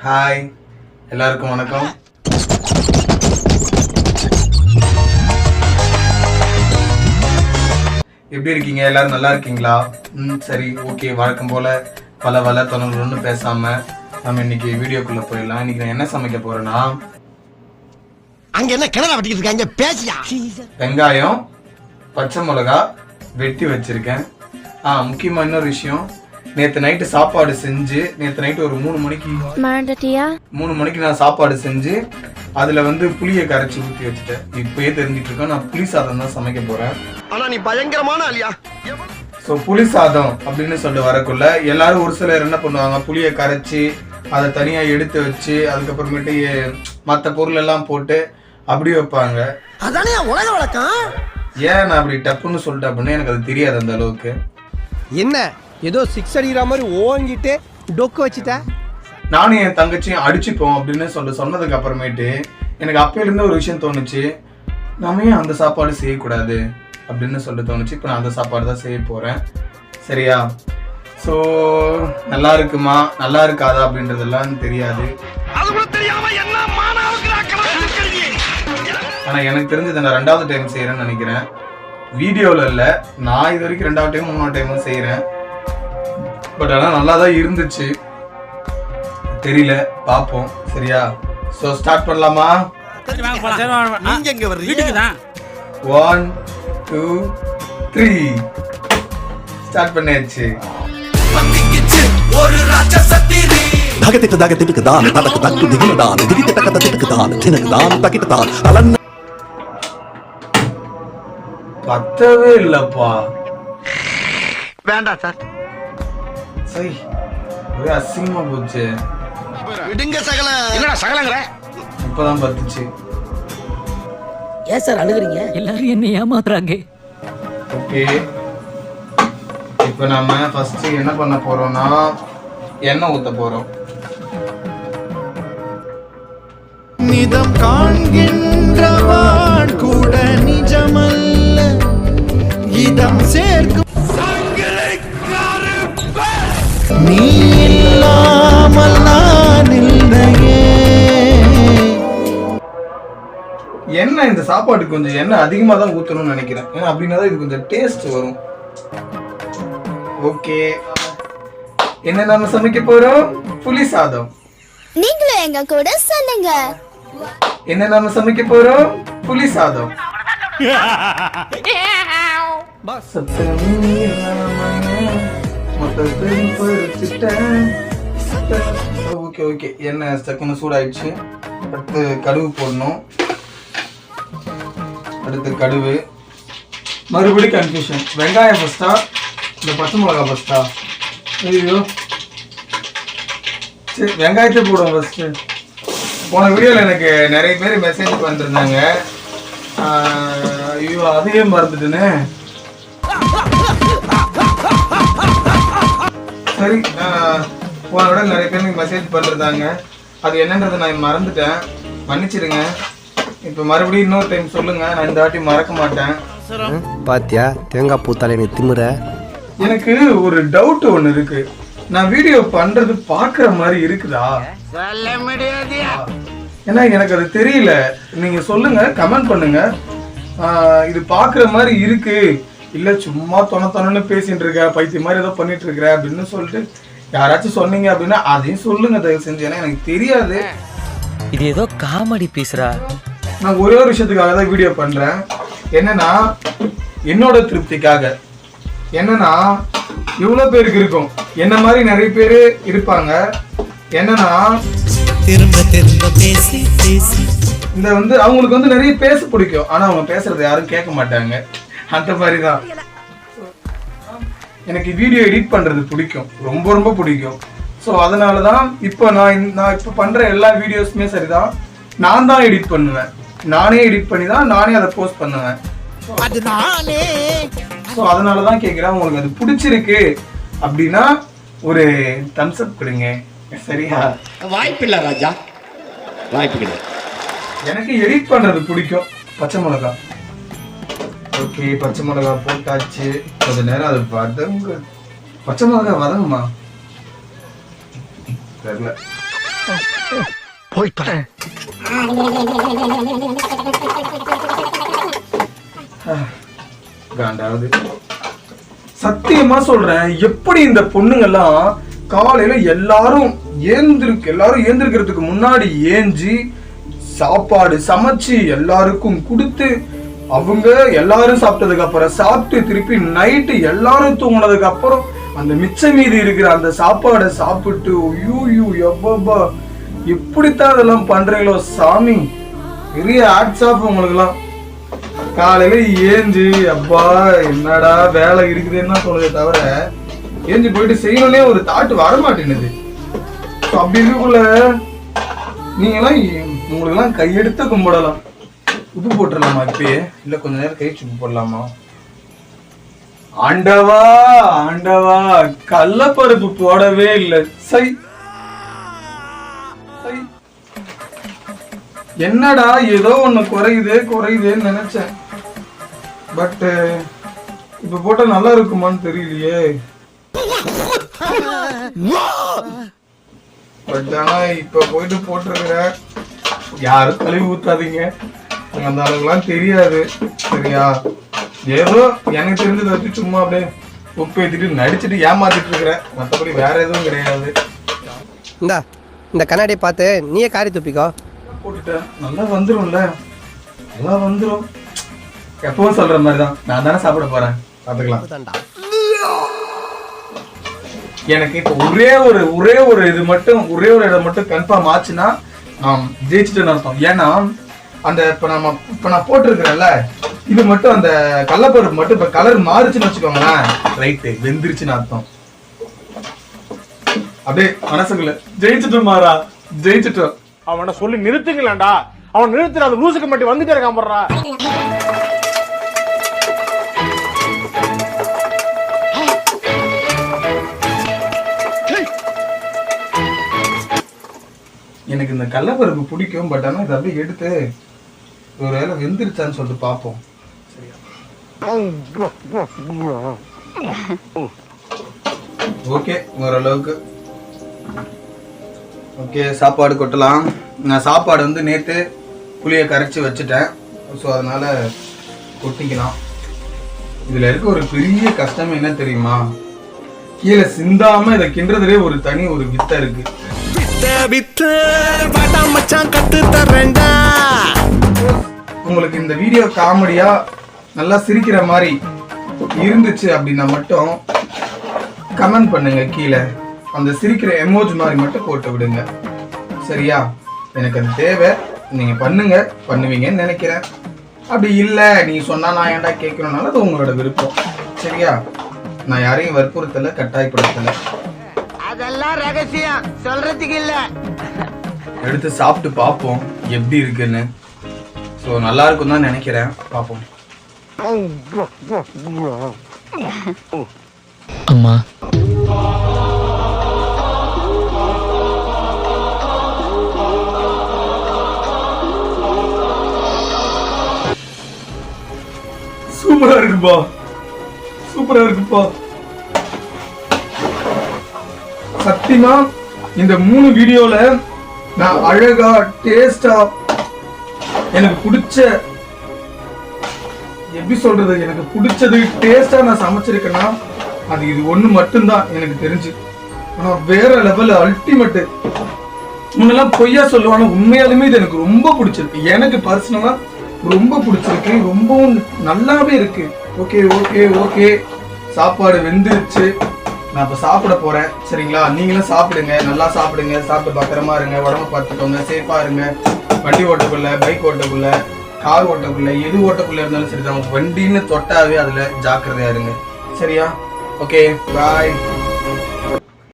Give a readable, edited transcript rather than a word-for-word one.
Hi எல்லாருக்கும் வணக்கம். எப்படி இருக்கீங்க? எல்லாரும் நல்லா இருக்கீங்களா? சரி, ஓகே. வழக்கம் போல பல தொழில்னு பேசாம நம்ம இன்னைக்கு வீடியோக்குள்ள போயிடலாம். இன்னைக்கு நான் என்ன சமைக்க போறேன்னா, அங்க என்ன கிணறு வெட்டிட்டு இருக்காங்க, பேசியா? வெங்காயம், பச்சை மிளகா வெட்டி வச்சிருக்கேன். முக்கியமா இன்னொரு விஷயம், நேத்து நைட்டு சாப்பாடு செஞ்சு, நேத்து நைட்டு ஒரு 3 மணிக்கு நான் சாப்பாடு செஞ்சு அதுல புளியை கரைச்சி ஊற்றி வச்சுட்டேன். இப்பயே தெரிஞ்சிட்டு இருக்கேன், நான் புளி சாதம் தான் சமைக்க போறேன். ஆனா நீ பயங்கரமான ஆளியா. ஸோ புளி சாதம் அப்படின்னு சொல்லிட்டு வரக்குள்ள எல்லாரும் ஒரு சிலர் என்ன பண்ணுவாங்க, புளியை கரைச்சி அதை தனியா எடுத்து வச்சு அதுக்கப்புறமேட்டு மற்ற பொருள் எல்லாம் போட்டு அப்படி வைப்பாங்க. அதானே உலக வழக்கம். ஏன் நான் அப்படி டப்புன்னு சொல்லிட்டேன் அப்படின்னு எனக்கு அது தெரியாது அந்த அளவுக்கு. என்ன ஏதோ 6 அடிக்கிற மாதிரி ஓங்கிட்டு டொக்கு வச்சுட்ட. நானும் என் தங்கச்சியும் அடிச்சுப்போம் அப்படின்னு சொன்னதுக்கு அப்புறமேட்டு எனக்கு அப்பையிலேருந்து ஒரு விஷயம் தோணுச்சு, நாம ஏன் அந்த சாப்பாடு செய்யக்கூடாது அப்படின்னு தோணுச்சு. இப்போ நான் அந்த சாப்பாடு தான் செய்ய போறேன். சரியா? ஸோ நல்லா இருக்குமா நல்லா இருக்காதா அப்படின்றதெல்லாம் தெரியாது. ஆனால் எனக்கு தெரிஞ்சது நான் 2வது டைம் செய்யறேன்னு நினைக்கிறேன். வீடியோவில் இல்லை, நான் இது வரைக்கும் 2வது டைம் 3வது டைமும் செய்கிறேன். பட் ஆனால் நல்லா தான் இருந்துச்சு. தெரியல, பார்ப்போம். சரியா? ஸோ ஸ்டார்ட் பண்ணலாமா? நீங்க எங்க வர்றீங்க? 1 2 3 ஸ்டார்ட் பண்ணியாச்சு. ஒரு ராட்சசத்திரி தகதிட்டு தான் தனக்கு தக்கு திகிலதான் திகிட்டு தகதிட்டு தான் தினக்கு தான் தகிட்டு தான் அலன் பத்தவே இல்லப்பா. வேண்டாம் சார். சரி, ஒரே அசிங்கமா போச்சு. விடுங்க சகல. என்னடா சகலங்கற? இப்பதான் பத்துச்சு. ஏன் சார் அழுகுறீங்க? எல்லாரும் என்ன ஏமாத்துறாங்க. ஓகே, இப்போ நாம ஃபர்ஸ்ட் என்ன பண்ண போறோம்னா எண்ணெய் ஊத்த போறோம். நிதம் காண்கின்றவான் கூட நிஜமல்ல, இதம் சேர்க்கும் நீ இல்லாமல் நான் இல்லையே. எண்ணெய் இந்த சாப்பாட்டுக்கு கொஞ்சம் எண்ணெய் அதிகமாக தான் ஊற்றணும்னு நினைக்கிறேன். ஏன்னா அப்படின்னா தான் இது கொஞ்சம் டேஸ்ட் வரும். ஓகே, என்ன நாம சமைக்க போறோம்? புளி சாதம். நீங்களும் எங்க கூட சொல்லுங்க. என்ன நாம சமைக்க போறோம்? புளி சாதம். ஓகே ஓகே, எண்ணெய் டக்குன்னு சூடாயிடுச்சு. அடுத்து கடுகு போடணும். அடுத்து கடுகு. மறுபடியும் கன்ஃபியூஷன், வெங்காயம் ஃபர்ஸ்டா இந்த பச்சை மிளகா ஃபர்ஸ்டா? ஐயோ, சரி வெங்காயத்தை போடுவோம் ஃபர்ஸ்ட்டு. போன வீடியோவில் எனக்கு நிறைய பேர் மெசேஜ் பண்ணிருந்தாங்க. ஐயோ, அதையே மறந்துட்டுன்னு. சரி, போன விட நிறைய பேர் எனக்கு மெசேஜ் பண்ணிருந்தாங்க. அது என்னன்றதை நான் மறந்துட்டேன், மன்னிச்சிடுங்க. இப்போ மறுபடியும் இன்னொரு டைம் சொல்லுங்க, நான் இந்த வாட்டி மறக்க மாட்டேன். பாத்தியா தேங்காய் பூத்தாலே நீ திமுற. எனக்கு ஒரு டவுட் ஒன்று இருக்கு. நான் வீடியோ பண்றது பாக்குற மாதிரி இருக்குதா? சொல்ல முடியாது. ஏன்னா எனக்கு அது தெரியல. நீங்க சொல்லுங்க, கமெண்ட் பண்ணுங்க. இது பாக்குற மாதிரி இருக்கு, இல்ல சும்மா தொணன்னு பேசிட்டு இருக்க, பைத்தியம் மாதிரி ஏதோ பண்ணிட்டு இருக்கிற அப்படின்னு சொல்லிட்டு யாராச்சும் சொன்னீங்க அப்படின்னா அதையும் சொல்லுங்க தயவு செஞ்சு. ஏன்னா எனக்கு தெரியாது. இது ஏதோ காமெடி பேசுறா. நான் ஒரே ஒரு விஷயத்துக்காக தான் வீடியோ பண்றேன். என்னன்னா என்னோட திருப்திக்காக. என்னன்னா இவ்வளவு பேருக்கு இருக்கும், என்ன மாதிரி நிறைய பேரு இருப்பாங்க. என்னன்னா திரும்ப திரும்ப பேசி பேசி இந்த அவங்களுக்கு நிறைய பேச பிடிக்கும், ஆனா அவங்க பேசுறது யாரும் கேட்க மாட்டாங்க. அந்த மாதிரிதான் எனக்கு வீடியோ எடிட் பண்றது பிடிக்கும், ரொம்ப ரொம்ப பிடிக்கும். ஸோ அதனாலதான் இப்போ நான் இப்போ பண்ற எல்லா வீடியோஸுமே சரிதான், நான் தான் எடிட் பண்ணுவேன். நானே எடிட் பண்ணி தான் நானே அதை போஸ்ட் பண்ணுவேன். ஸோ அதனாலதான் கேட்குறேன், உங்களுக்கு அது பிடிச்சிருக்கு அப்படின்னா ஒரு தம்ஸ் அப் கொடுங்க. சரியா? வாய்ப்பில்லை ராஜா, வாய்ப்பு. எனக்கு எடிட் பண்றது பிடிக்கும். பச்சை மிளகா. ஓகே, பச்சை மிளகா போட்டாச்சு. கொஞ்ச நேரம் அது வதங்க. பச்சை மிளகா வதங்குமா தெரியல. போயிட்டு காண்டாவது. சத்தியமா சொல்றேன், எப்படி இந்த பொண்ணுங்கெல்லாம் காலையில எல்லாரும் ஏந்திருக்கிறதுக்கு முன்னாடி ஏஞ்சி சாப்பாடு சமைச்சு எல்லாருக்கும் கொடுத்து அவங்க எல்லாரும் சாப்பிட்டதுக்கு அப்புறம் சாப்பிட்டு திருப்பி நைட்டு எல்லாரும் தூங்கினதுக்கு அப்புறம் அந்த மிச்ச மீதி இருக்கிற அந்த சாப்பாடை சாப்பிட்டு ஐயோ எப்பா எப்படித்தான் அதெல்லாம் பண்றீங்களோ சாமி. பெரிய ஹேட்ஸ் ஆஃப் உங்களுக்குலாம். காலையில ஏஞ்சி அப்பா என்னடா வேலை இருக்குதுன்னா தோணுதே தவிர ஏஞ்சி போயிட்டு செய்யணும்னே ஒரு தாட்டு வரமாட்டேங்குது. அப்படி இருக்குள்ள நீங்களாம் உங்களுக்கெல்லாம் கையெடுத்து கும்பிடலாம். உப்பு போட்டுடலாமா இப்பயே? இல்ல கொஞ்ச நேரம் கழிச்சு உப்பு போடலாமா? ஆண்டவா ஆண்டவா, கடலைப்பருப்பு போடவே இல்லை. சை என்னடா ஏதோ ஒண்ணு குறையுதேன்னு நினைச்சேன். பட் இப்ப போட்டா நல்லா இருக்குமான்னு தெரியலையே. பட் ஆனா இப்ப போயிட்டு போட்டிருக்கிற யாரும் கழுவி ஊத்தாதீங்க, அந்த அளவுக்குலாம் தெரியாது சரியா? ஏதோ எனக்கு தெரிஞ்சதை வச்சு சும்மா அப்படியே உப்பு ஏத்திட்டு நடிச்சுட்டு ஏமாத்திட்டு இருக்கிறேன், மற்றபடி வேற எதுவும் கிடையாது. இந்த கண்ணாடியை பார்த்து நீயே காரி துப்பிக்கோ. போட்டுட்டேன், நல்லா வந்துரும்ல, நல்லா வந்துரும். எப்பவும் சொல்ற மாதிரிதான், நான் தானே சாப்பிட போறேன், பாத்துக்கலாம். எனக்கு இப்ப ஒரே ஒரு இடம் மட்டும் கன்ஃபார்ம் ஆச்சுன்னா நான் ஜெயிச்சுட்டேன்னு அர்த்தம். ஏன்னா அந்த இப்ப நான் போட்டிருக்கிறேன்ல, இது மட்டும் அந்த கடலைப்பருப்பு மட்டும் இப்ப கலர் மாறுச்சுன்னு வச்சுக்கோங்களேன், ரைட்டு வெந்துருச்சுன்னு அர்த்தம். அப்படியே மனசுக்குள்ள ஜெயிச்சுட்டோம் மாறா, ஜெயிச்சுட்டோம். அவனை சொல்லி நிறுத்துங்களேன்டா, அவன் நிறுத்துற அந்த லூசுக்கு மட்டும் வந்துட்டே இருக்கான் போடுறா. எனக்கு இந்த கடலைப்பருப்பு பிடிக்கும், பட் ஆனால் இதை அப்படியே எடுத்து ஒரு வேலை வெந்துருச்சான்னு சொல்லிட்டு பார்ப்போம். ஓகே, ஓரளவுக்கு ஓகே. சாப்பாடு கொட்டலாம். நான் சாப்பாடு வந்து நேற்று புளியை கரைச்சி வச்சுட்டேன், ஸோ அதனால கொட்டிக்கலாம். இதில் இருக்க ஒரு பெரிய கஷ்டம் என்ன தெரியுமா? கீழே சிந்தாம இதை கிண்டுறதுலே ஒரு தனி ஒரு வித்தை இருக்கு. உங்களுக்கு இந்த வீடியோ காமெடியா நல்லா சிரிக்கிற மாதிரி இருந்துச்சு அப்படின்னா மட்டும் கமெண்ட் பண்ணுங்க கீழே, அந்த சிரிக்கிற எமோஜி மாதிரி மட்டும் போட்டு விடுங்க சரியா? எனக்கு அது தேவை, நீங்க பண்ணுவீங்கன்னு நினைக்கிறேன். அப்படி இல்லை நீ சொன்னா நான் ஏன்டா கேட்கணும்னால அது உங்களோட விருப்பம் சரியா? நான் யாரையும் வற்புறுத்தல, கட்டாயப்படுத்தல. அதெல்லாம் ரகசியம், சொல்றதுக்கு இல்ல. எடுத்து சாப்பிட்டு பார்ப்போம் எப்படி இருக்குன்னு. ஸோ நல்லா இருக்கும் தான் நினைக்கிறேன், பார்ப்போம். அம்மா சூப்பரா இருக்குப்பா, சூப்பரா இருக்குப்பா. சத்தியமா இந்த 3 வீடியோல நான் அழகா டேஸ்டா எனக்கு பிடிச்ச, எப்படி சொல்றது, எனக்கு பிடிச்சது டேஸ்டா நான் சமைச்சிருக்கேன்னா அது இது ஒண்ணு மட்டும்தான் எனக்கு தெரிஞ்சு. ஆனா வேற லெவல் அல்டிமேட். முன்னெல்லாம் பொய்யா சொல்லுவாங்க, உண்மையாலுமே இது எனக்கு ரொம்ப பிடிச்சிருக்கு. எனக்கு பர்சனலா ரொம்ப பிடிச்சிருக்கு, ரொம்பவும் நல்லாவே இருக்கு. ஓகே ஓகே ஓகே, சாப்பாடு வெந்துருச்சு. நான் இப்போ சாப்பிட போறேன் சரிங்களா? நீங்களும் சாப்பிடுங்க, நல்லா சாப்பிடுங்க, சாப்பிட்டு பத்திரமா இருங்க, உடம்பு பார்த்துக்கோங்க, சேஃபா இருங்க. வண்டி ஓட்டக்குள்ள, பைக் ஓட்டக்குள்ள, கார் ஓட்டக்குள்ள, எது ஓட்டக்குள்ள இருந்தாலும் சரிதான், வண்டின்னு தொட்டாவே அதுல ஜாக்கிரதையா இருங்க சரியா? Okay bye.